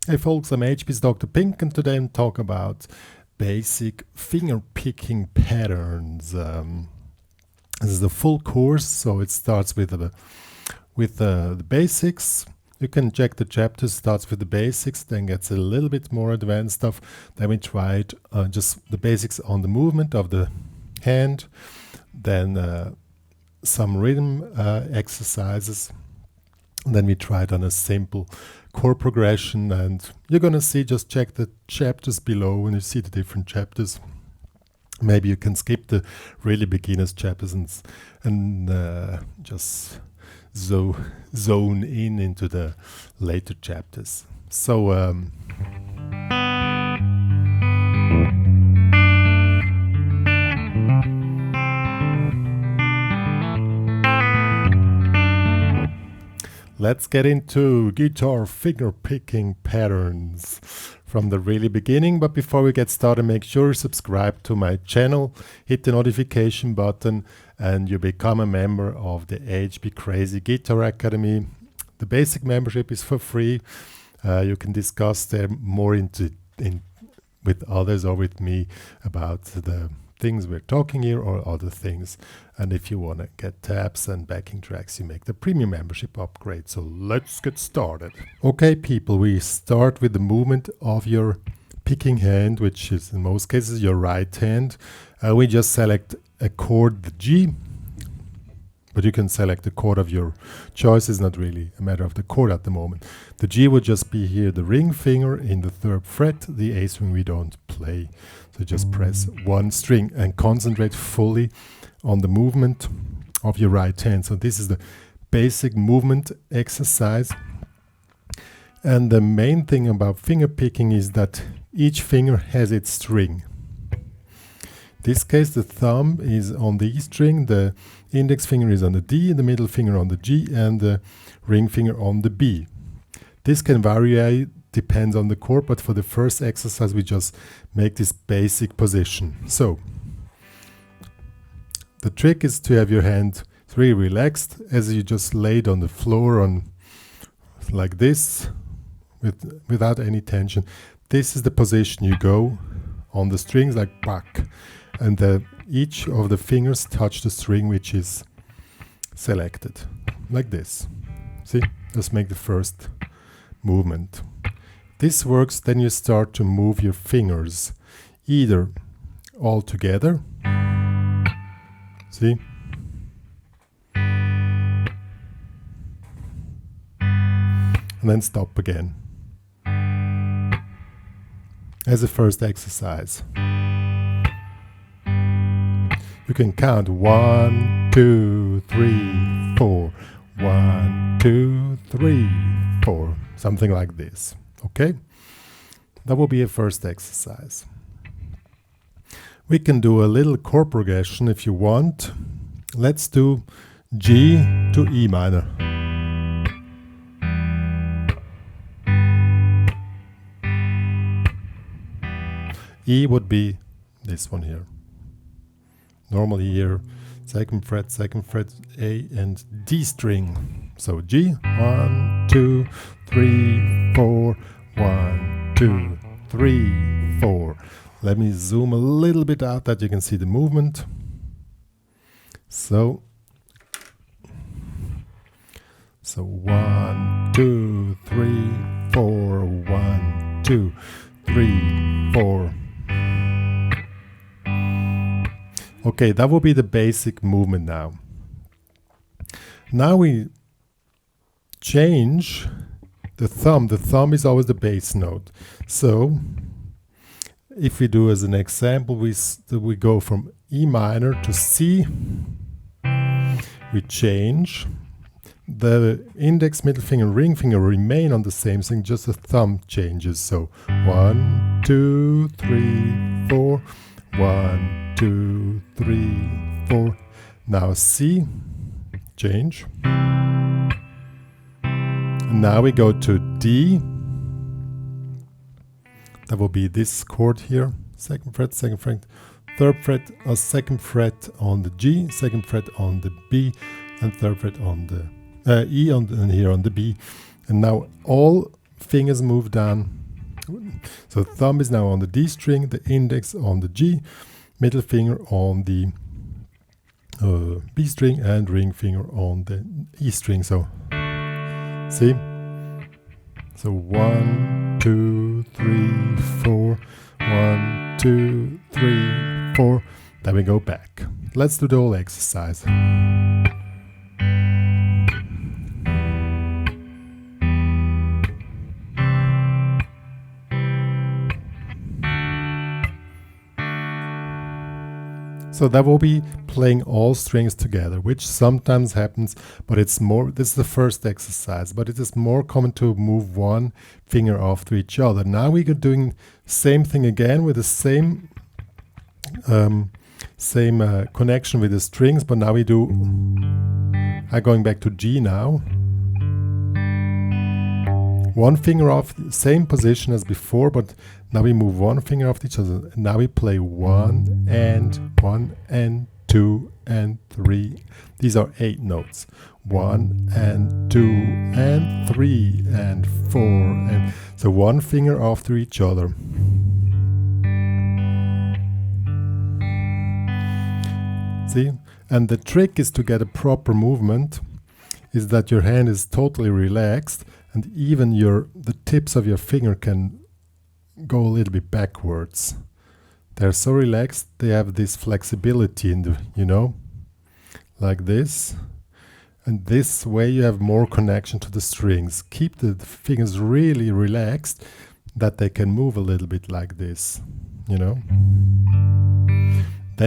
Hey folks, I'm HP's Dr. Pink, and today I'm talking about basic finger picking patterns. This is the full course, so it starts with the basics. You can check the chapters, starts with the basics, then gets a little bit more advanced stuff. Then we tried just the basics on the movement of the hand, then some rhythm exercises. And then we tried on a simple chord progression, and you're gonna see, just check the chapters below and you see the different chapters. Maybe you can skip the really beginners chapters and just zone into the later chapters. So let's get into guitar finger picking patterns from the really beginning. But before we get started, make sure you subscribe to my channel, hit the notification button, and you become a member of the HPCrazy Guitar Academy. The basic membership is for free. You can discuss there more with others or with me about the things we're talking here or other things. And if you want to get tabs and backing tracks, you make the premium membership upgrade. So let's get started. Okay, people, we start with the movement of your picking hand, which is in most cases your right hand. We just select a chord, the G, but you can select the chord of your choice. It's not really a matter of the chord at the moment. The G would just be here, the ring finger in the 3rd fret. The A string we don't play. So just press one string and concentrate fully on the movement of your right hand. So this is the basic movement exercise. And the main thing about finger picking is that each finger has its string. In this case, the thumb is on the E string, the index finger is on the D, the middle finger on the G, and the ring finger on the B. This can vary, depends on the chord, but for the first exercise we just make this basic position. So the trick is to have your hand really relaxed as you just lay it on the floor like this, without any tension. This is the position you go on the strings, like back, and each of the fingers touch the string which is selected, like this. See, let's make the first movement. This works, then you start to move your fingers either all together, see, and then stop again as a first exercise. You can count 1, 2, 3, 4, 1, 2, 3, 4, something like this. Okay, that will be a first exercise. We can do a little chord progression if you want. Let's do G to E minor. E would be this one here. Normally here, 2nd fret, A and D string. So G, 1, 2, 3, 4, 1, 2, 3, 4. Let me zoom a little bit out that you can see the movement. So 1, 2, 3, 4, 1, 2, 3, 4. Okay, that will be the basic movement now. Now we change the thumb. The thumb is always the bass note. So if we do as an example, we go from E minor to C. We change. The index, middle finger, ring finger remain on the same thing, just the thumb changes. So 1, 2, 3, 4. 1, 2, 3, 4. Now C, change. And now we go to D. That will be this chord here. 2nd fret, 3rd fret, or 2nd fret on the G, 2nd fret on the B, and 3rd fret on the E, and here on the B. And now all fingers move down So thumb is now on the D string, the index on the G, middle finger on the B string, and ring finger on the E string. So see? So 1, 2, 3, 4. 1, 2, 3, 4. Then we go back. Let's do the whole exercise. So that will be playing all strings together, which sometimes happens, but it's more, this is the first exercise, but it is more common to move one finger after each other. Now we are doing same thing again with the same connection with the strings, but now we do, I'm going back to G now. One finger off, same position as before, but now we move one finger off each other. Now we play 1 and 2 and 3. These are 8 notes. 1 and 2 and 3 and 4. And so one finger after each other. See? And the trick is to get a proper movement, is that your hand is totally relaxed, and even the tips of your finger can go a little bit backwards. They're so relaxed, they have this flexibility in the, like this. And this way you have more connection to the strings. Keep the fingers really relaxed, that they can move a little bit like this, Then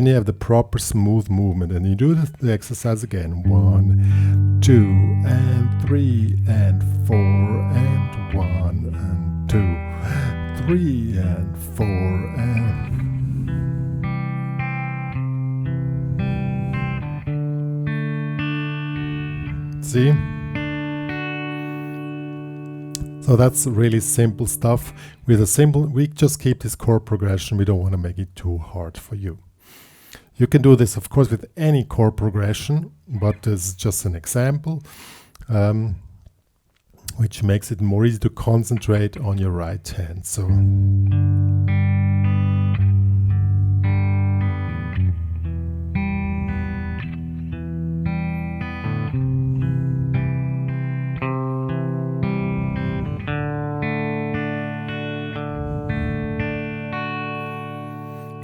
you have the proper smooth movement, and you do the exercise again. 1, 2, and 3, and 4, and 1, and 2, 3, and 4, and... See? So that's really simple stuff. We just keep this chord progression. We don't want to make it too hard for you. You can do this, of course, with any chord progression, but this is just an example, which makes it more easy to concentrate on your right hand. So.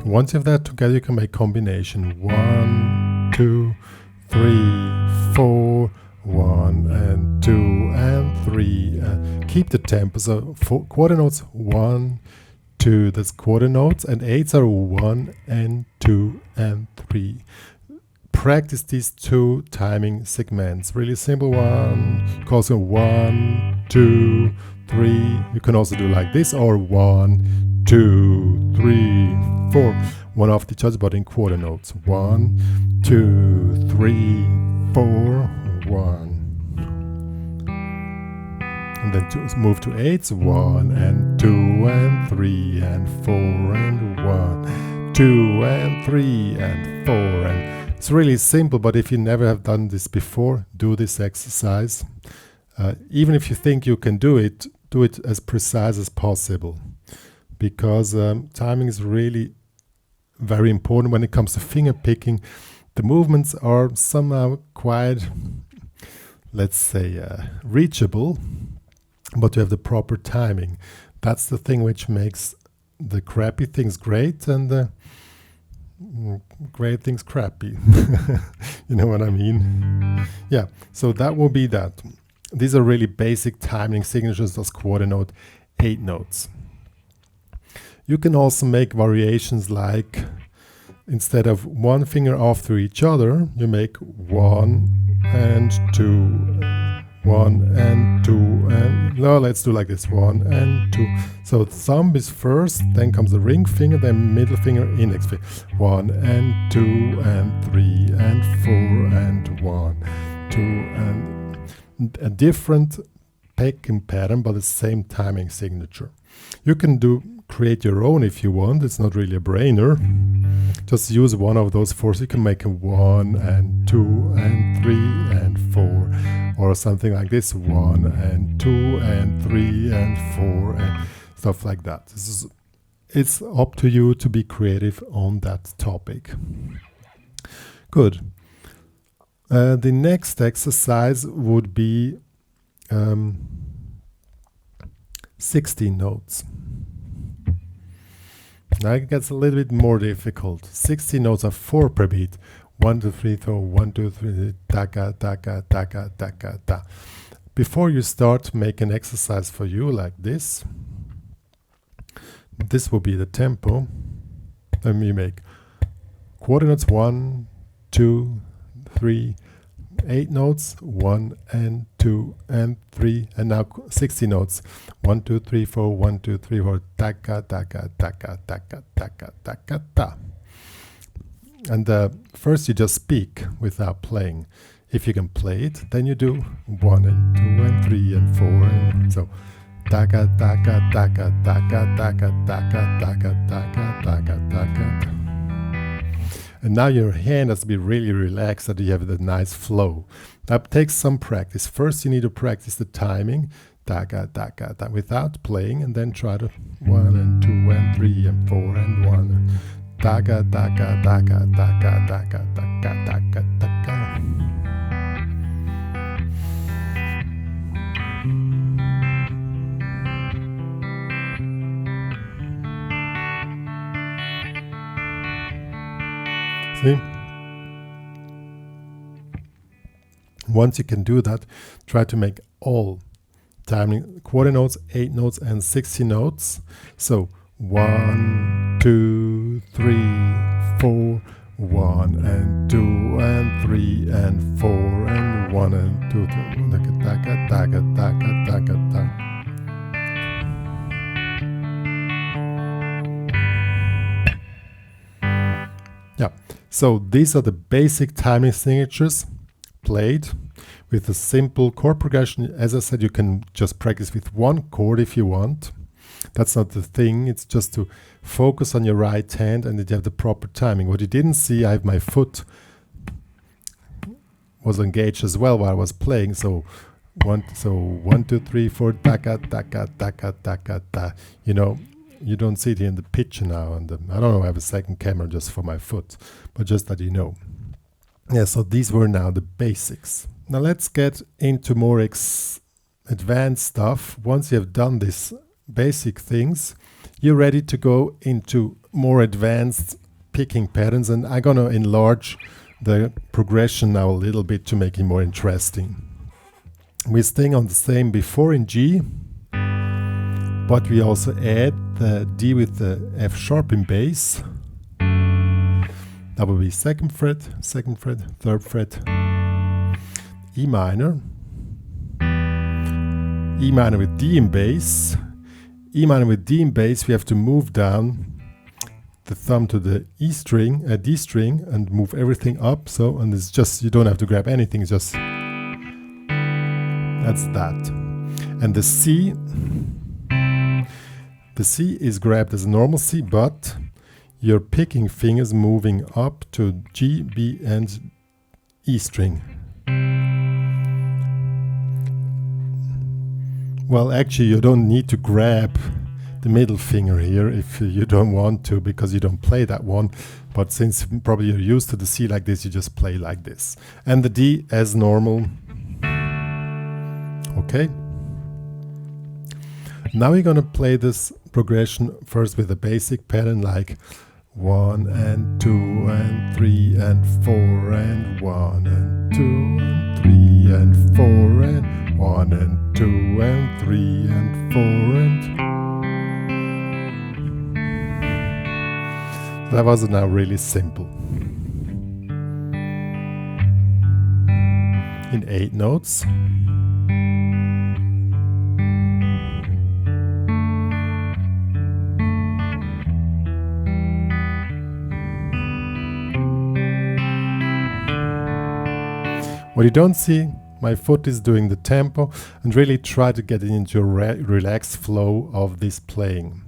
Once you have that together, you can make combination 1, 2, 3, 4, 1 and 2 and 3. Keep the tempo. So quarter notes 1, 2. That's quarter notes, and eights are 1 and 2 and 3. Practice these 2 timing segments. Really simple one. Also 1, 2, 3. You can also do like this, or 1, 2, 3, 4. One after each other, but in quarter notes. 1, 2, 3, 4, 1. And then move to eights. 1 and 2 and 3 and 4 and 1, 2 and 3 and 4. And it's really simple, but if you never have done this before, do this exercise. Even if you think you can do it as precise as possible, because timing is really very important when it comes to finger picking. The movements are somehow quite, let's say, reachable, but you have the proper timing. That's the thing which makes the crappy things great and the great things crappy. You know what I mean? Yeah, so that will be that. These are really basic timing signatures as quarter note, 8 notes. You can also make variations, like instead of one finger after each other, you make 1 and 2, 1 and 2, and no, let's do like this, 1 and 2. So thumb is first, then comes the ring finger, then middle finger, index finger. 1 and 2 and 3 and 4 and 1, 2 and a different picking pattern, but the same timing signature. You can create your own if you want. It's not really a brainer. Just use one of those 4. So you can make a 1 and 2 and 3 and 4, or something like this, 1 and 2 and 3 and 4. And stuff like that. It's up to you to be creative on that topic. Good. The next exercise would be 16 notes. Now it gets a little bit more difficult. 16 notes are 4 per beat. 1, 2, 3, 4, 1, 2, 3, taka, taka, taka, taka, ta. Before you start, make an exercise for you like this. This will be the tempo. Then you make quarter notes 1, 2, 3, 8 notes, 1 and 2 and 3, and now 60 notes. 1, 2, 3, 4, 1, 2, 3, 4, taka, taka, taka, taka, taka, taka, ta. And first you just speak without playing. If you can play it, then you do 1 and 2 and 3 and 4 and so taka, taka, taka, taka, taka, taka, taka, taka, taka, taka. And now your hand has to be really relaxed so that you have the nice flow. That takes some practice. First you need to practice the timing, taka, taka, taka, without playing, and then try to 1 and 2 and 3 and 4 and 1. Taka, taka, taka, taka, taka, taka, taka, taka. See? Once you can do that, try to make all timing quarter notes, 8 notes and 60 notes. So 1, 2, 3, 4, 1 and 2 and 3 and 4 and 1 and 2, 3, taka, taka, taka, taka, taka. Yeah, so these are the basic timing signatures played with a simple chord progression. As I said, you can just practice with one chord if you want. That's not the thing, it's just to focus on your right hand and that you have the proper timing. What you didn't see, I have my foot was engaged as well while I was playing. So 1, 2, 3, 4, taka, taka, taka, taka, ta. You know, you don't see it here in the picture now. And I don't know, I have a second camera just for my foot, but just that you know. Yeah, so these were now the basics. Now let's get into more advanced stuff. Once you have done this basic things, you're ready to go into more advanced picking patterns, and I'm gonna enlarge the progression now a little bit to make it more interesting. We're staying on the same before in G, but we also add the D with the F sharp in bass. That will be second fret, third fret, E minor with D in bass. E minor with D in bass, we have to move down the thumb to the D string, and move everything up. So, and it's just, you don't have to grab anything, it's just, that's that. And the C is grabbed as a normal C, but your picking fingers moving up to G, B, and E string. Well, actually, you don't need to grab the middle finger here if you don't want to, because you don't play that one. But since probably you're used to the C like this, you just play like this. And the D as normal. Okay. Now we're going to play this progression first with a basic pattern like 1 and 2 and 3 and 4 and 1 and 2 and 3 and 4 and 1 and 2 and 3 and 4 and... That was now really simple. In 8 notes. What you don't see, my foot is doing the tempo, and really try to get into a relaxed flow of this playing.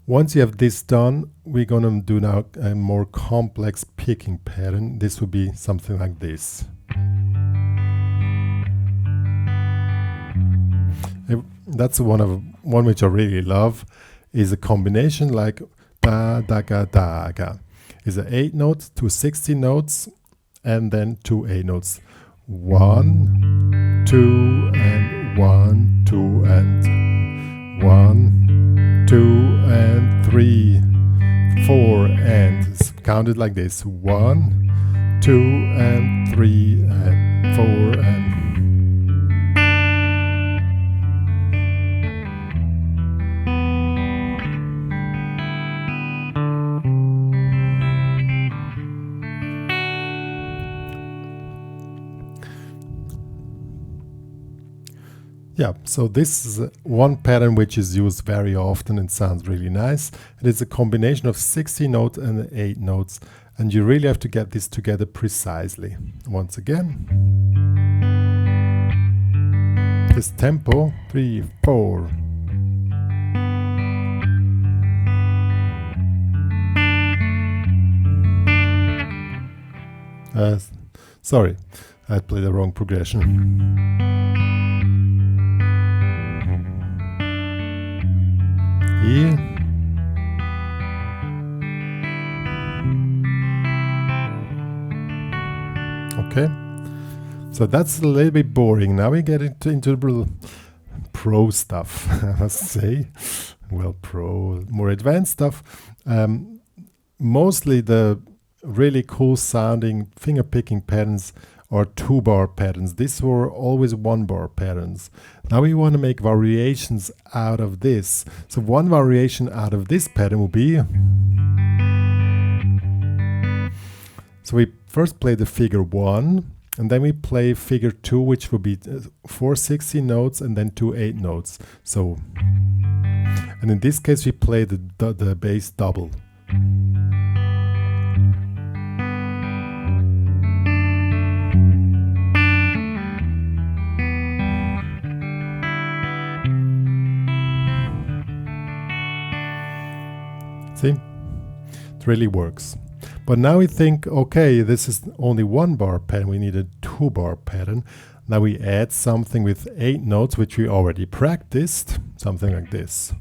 Once you have this done, we're going to do now a more complex picking pattern. This would be something like this. That's one of one which I really love is a combination like da da ga da ga. Is an 8 notes, 2 16 notes, and then 2 8 notes. 1, 2, and 1, 2, and 1, 2, and 3, 4, and it's counted like this. 1, 2, and 3, and 4, and yeah, so this is one pattern which is used very often and sounds really nice. And it's a combination of 16 notes and 8 notes. And you really have to get this together precisely. Once again. This tempo, 3, 4. Sorry, I played the wrong progression. E. Okay, so that's a little bit boring. Now we get into the pro stuff, I must say. Well, more advanced stuff. Mostly the really cool sounding finger picking patterns are 2-bar patterns. These were always 1-bar patterns. Now we want to make variations out of this. So one variation out of this pattern will be, so we first play the figure 1, and then we play figure 2, which will be 4 16 notes and then 2 8 notes. So, and in this case we play the bass double. See, it really works. But now we think, okay, this is only 1-bar pattern, we need a 2-bar pattern. Now we add something with 8 notes, which we already practiced, something like this.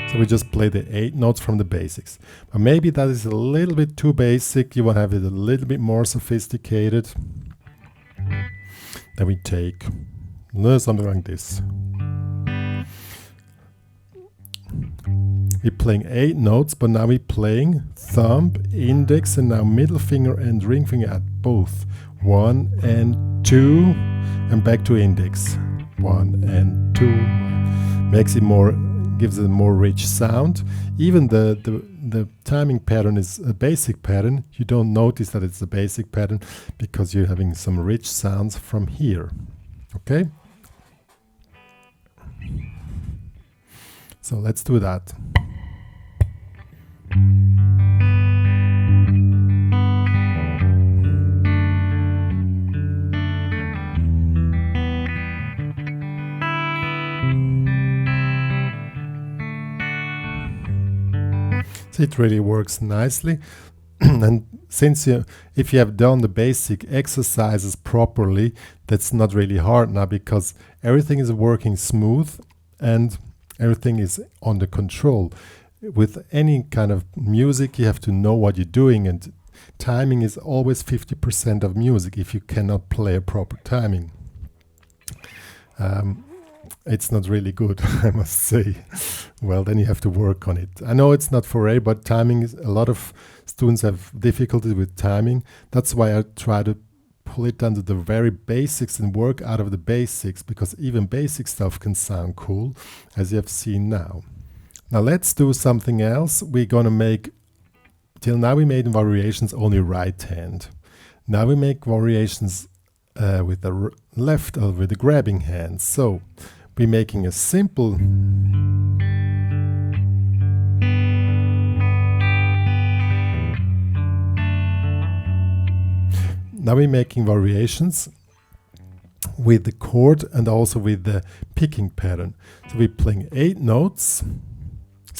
So we just play the 8 notes from the basics. But maybe that is a little bit too basic. You want to have it a little bit more sophisticated. Then we take something like this. We're playing 8 notes, but now we're playing thumb, index, and now middle finger and ring finger at both. 1 and 2, and back to index. 1 and 2. Makes it more, gives it a more rich sound. Even the timing pattern is a basic pattern. You don't notice that it's a basic pattern because you're having some rich sounds from here. Okay? So let's do that. So it really works nicely. And since if you have done the basic exercises properly, that's not really hard now because everything is working smooth and everything is under control. With any kind of music, you have to know what you're doing, and timing is always 50% of music if you cannot play a proper timing. It's not really good, I must say. Well, then you have to work on it. I know it's not for everybody, but timing is, a lot of students have difficulty with timing. That's why I try to pull it down to the very basics and work out of the basics, because even basic stuff can sound cool, as you have seen now. Now let's do something else. We're going to make, till now we made variations only right hand. Now we make variations with the left or with the grabbing hand. So we're making a simple now we're making variations with the chord and also with the picking pattern. So we're playing 8 notes,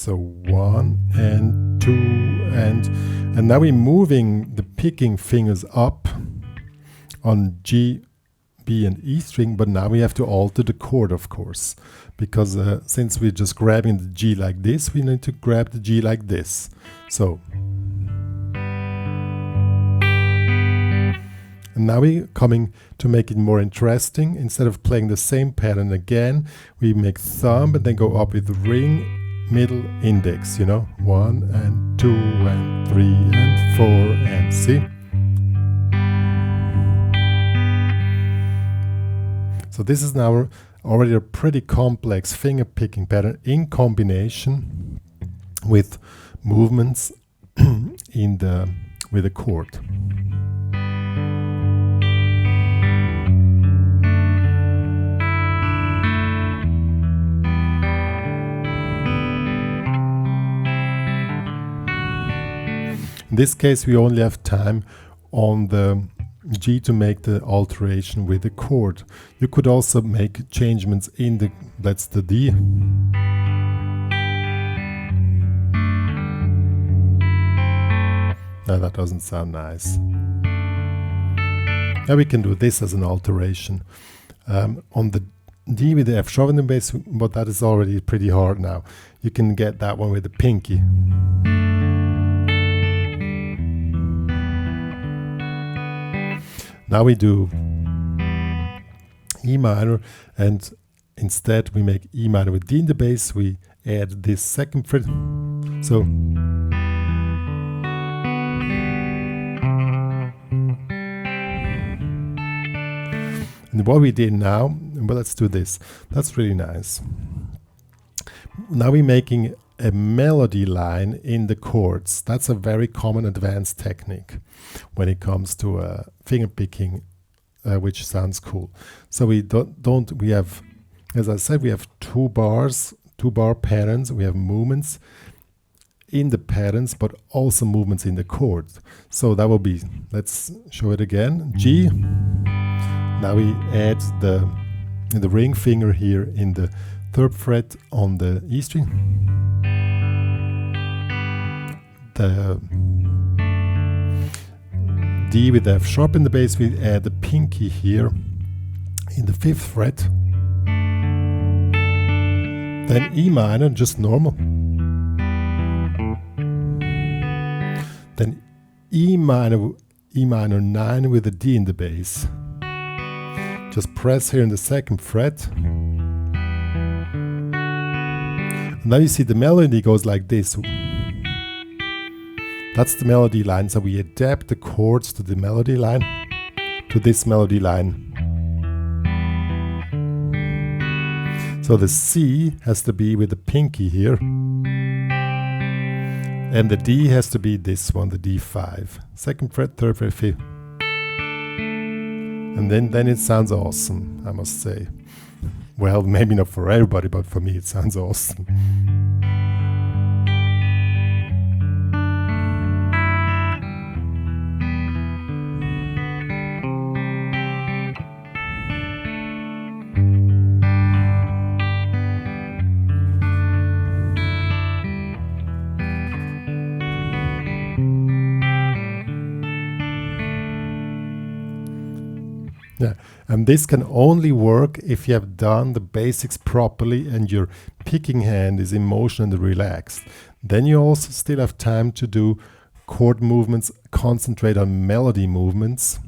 So 1 and 2 and now we're moving the picking fingers up on G, B and E string, but now we have to alter the chord, of course, because since we're just grabbing the G like this, we need to grab the G like this. So, and now we're coming to make it more interesting. Instead of playing the same pattern again, we make thumb and then go up with ring, middle, index, you know, 1 and 2 and 3 and 4 and see. So this is now already a pretty complex finger picking pattern in combination with movements with a chord. In this case, we only have time on the G to make the alteration with the chord. You could also make changements in the, that's the D. No, that doesn't sound nice. Now we can do this as an alteration. On the D with the F sharp in the bass, but that is already pretty hard now. You can get that one with the pinky. Now we do E minor, and instead we make E minor with D in the bass. We add this second fret. So and what we did now, well, let's do this. That's really nice. Now we're making a melody line in the chords. That's a very common advanced technique when it comes to finger picking, which sounds cool. So we we have, as I said, we have two bar patterns. We have movements in the patterns, but also movements in the chords. So that will be, let's show it again. G. Now we add the ring finger here in the third fret on the E string. The D with F sharp in the bass, we add the pinky here in the 5th fret. Then E minor, just normal. Then E minor 9 with a D in the bass. Just press here in the 2nd fret. Now you see the melody goes like this. That's the melody line, so we adapt the chords to the melody line, to this melody line. So the C has to be with the pinky here, and the D has to be this one, the D5. 2nd fret, 3rd fret, 5th. And then it sounds awesome, I must say. Well, maybe not for everybody, but for me it sounds awesome. Yeah, and this can only work if you have done the basics properly and your picking hand is in motion and relaxed. Then you also still have time to do chord movements, concentrate on melody movements,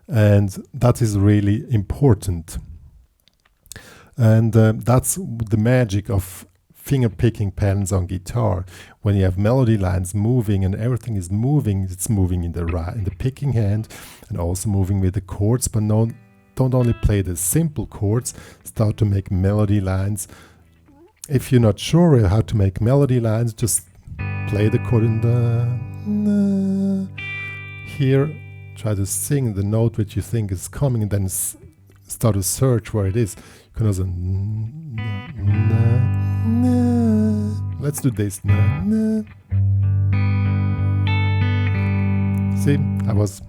and that is really important. And that's the magic of finger picking patterns on guitar. When you have melody lines moving and everything is moving, it's moving in the picking hand and also moving with the chords. But don't only play the simple chords, start to make melody lines. If you're not sure how to make melody lines, just play the chord in the here, try to sing the note which you think is coming, and then start to search where it is. You can also let's do this. See, I was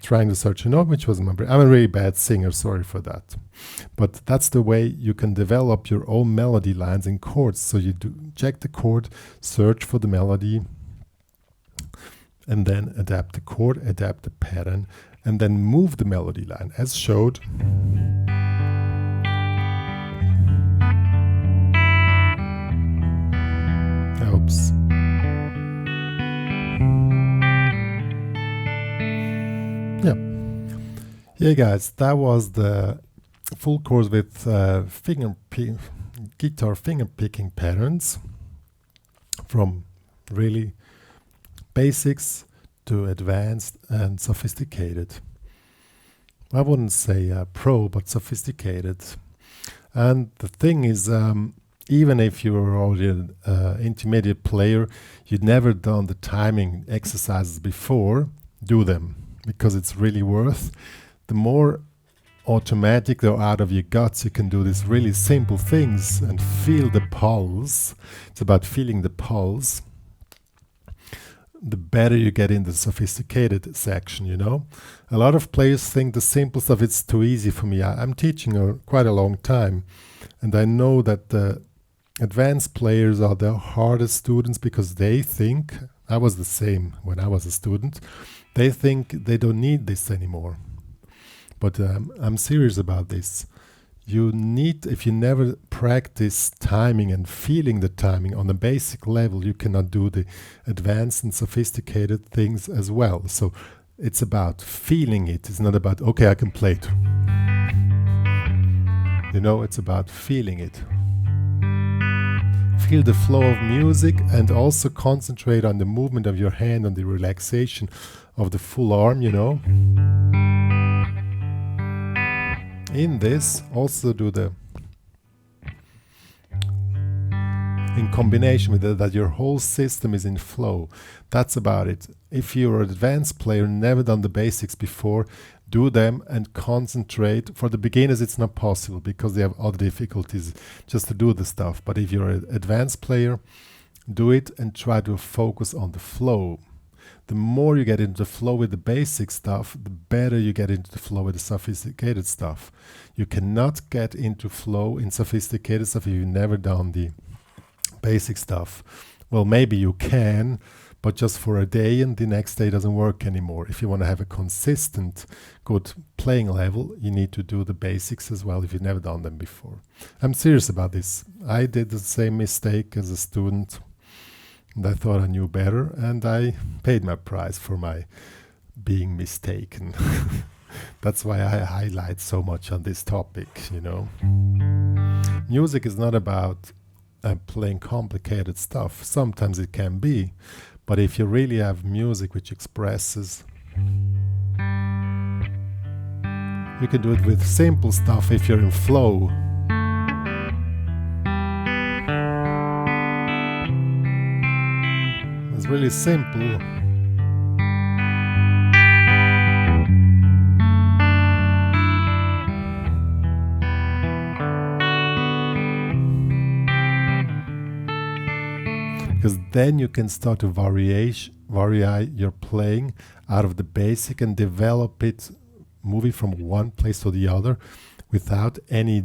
trying to search a note, which was I'm a really bad singer, sorry for that. But that's the way you can develop your own melody lines and chords. So you check the chord, search for the melody, and then adapt the chord, adapt the pattern, and then move the melody line as showed. Oops. Yeah, guys, that was the full course with guitar finger picking patterns, from really basics to advanced and sophisticated. I wouldn't say pro, but sophisticated. And the thing is, even if you're already an intermediate player, you've never done the timing exercises before, do them, because it's really worth. The more automatic or out of your guts you can do these really simple things and feel the pulse. It's about feeling the pulse. The better you get in the sophisticated section, you know. A lot of players think the simple stuff is too easy for me. I'm teaching quite a long time, and I know that the advanced players are the hardest students because they think, I was the same when I was a student, they think they don't need this anymore. But I'm serious about this. You need, if you never practice timing and feeling the timing on a basic level, you cannot do the advanced and sophisticated things as well. So it's about feeling it. It's not about, okay, I can play it. You know, it's about feeling it. Feel the flow of music and also concentrate on the movement of your hand, on the relaxation of the full arm, you know. In this, also do the, in combination with that your whole system is in flow. That's about it. If you're an advanced player, never done the basics before, do them and concentrate. For the beginners, it's not possible because they have other difficulties just to do the stuff. But if you're an advanced player, do it and try to focus on the flow. The more you get into the flow with the basic stuff, the better you get into the flow with the sophisticated stuff. You cannot get into flow in sophisticated stuff if you've never done the basic stuff. Well, maybe you can, but just for a day, and the next day doesn't work anymore. If you want to have a consistent, good playing level, you need to do the basics as well if you've never done them before. I'm serious about this. I did the same mistake as a student. And I thought I knew better, and I paid my price for my being mistaken. That's why I highlight so much on this topic, you know. Music is not about playing complicated stuff. Sometimes it can be, but if you really have music which expresses, you can do it with simple stuff if you're in flow. It's really simple. Because then you can start to vary your playing out of the basic and develop it, moving from one place to the other without any,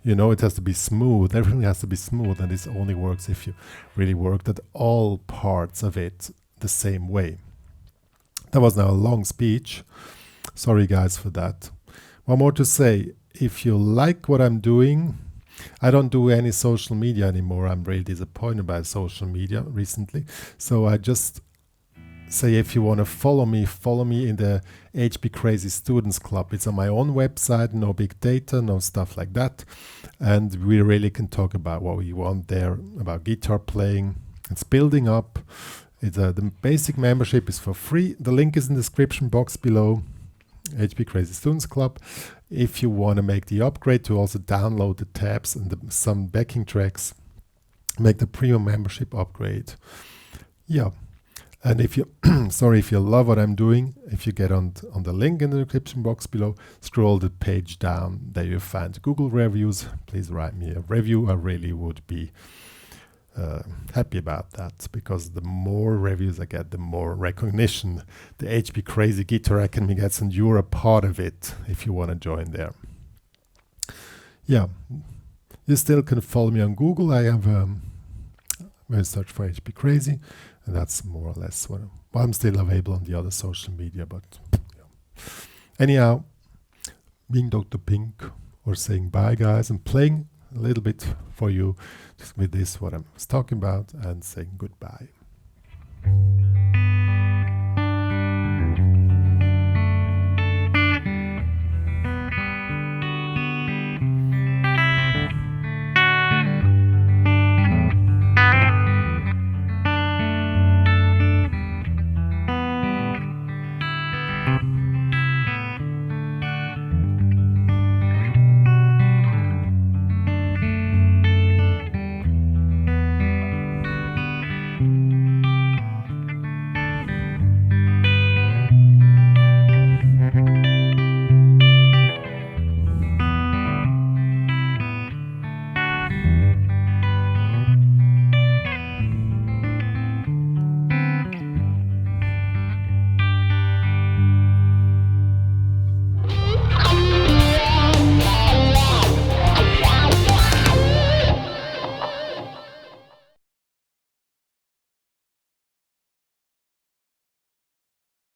you know, it has to be smooth. Everything has to be smooth, and this only works if you really worked at all parts of it the same way. That was now a long speech. Sorry guys for that. One more to say, if you like what I'm doing, I don't do any social media anymore. I'm really disappointed by social media recently. So I just say, if you want to follow me in the HPCrazy Students Club. It's on my own website, no big data, no stuff like that. And we really can talk about what we want there, about guitar playing. It's building up. The basic membership is for free. The link is in the description box below. HPCrazy Students Club. If you want to make the upgrade to also download the tabs and some backing tracks, make the premium membership upgrade. Yeah. And if you if you love what I'm doing, if you get on the link in the description box below, scroll the page down, there you find Google reviews. Please write me a review. I really would be happy about that, because the more reviews I get, the more recognition the HPCrazy Guitar Academy gets, and you're a part of it if you want to join there. Yeah, you still can follow me on Google. I have when search for HPCrazy, and that's more or less what I'm still available on the other social media. But yeah. Anyhow, being Dr. Pink, or saying bye guys, and playing a little bit for you just with this what I was talking about, and saying goodbye.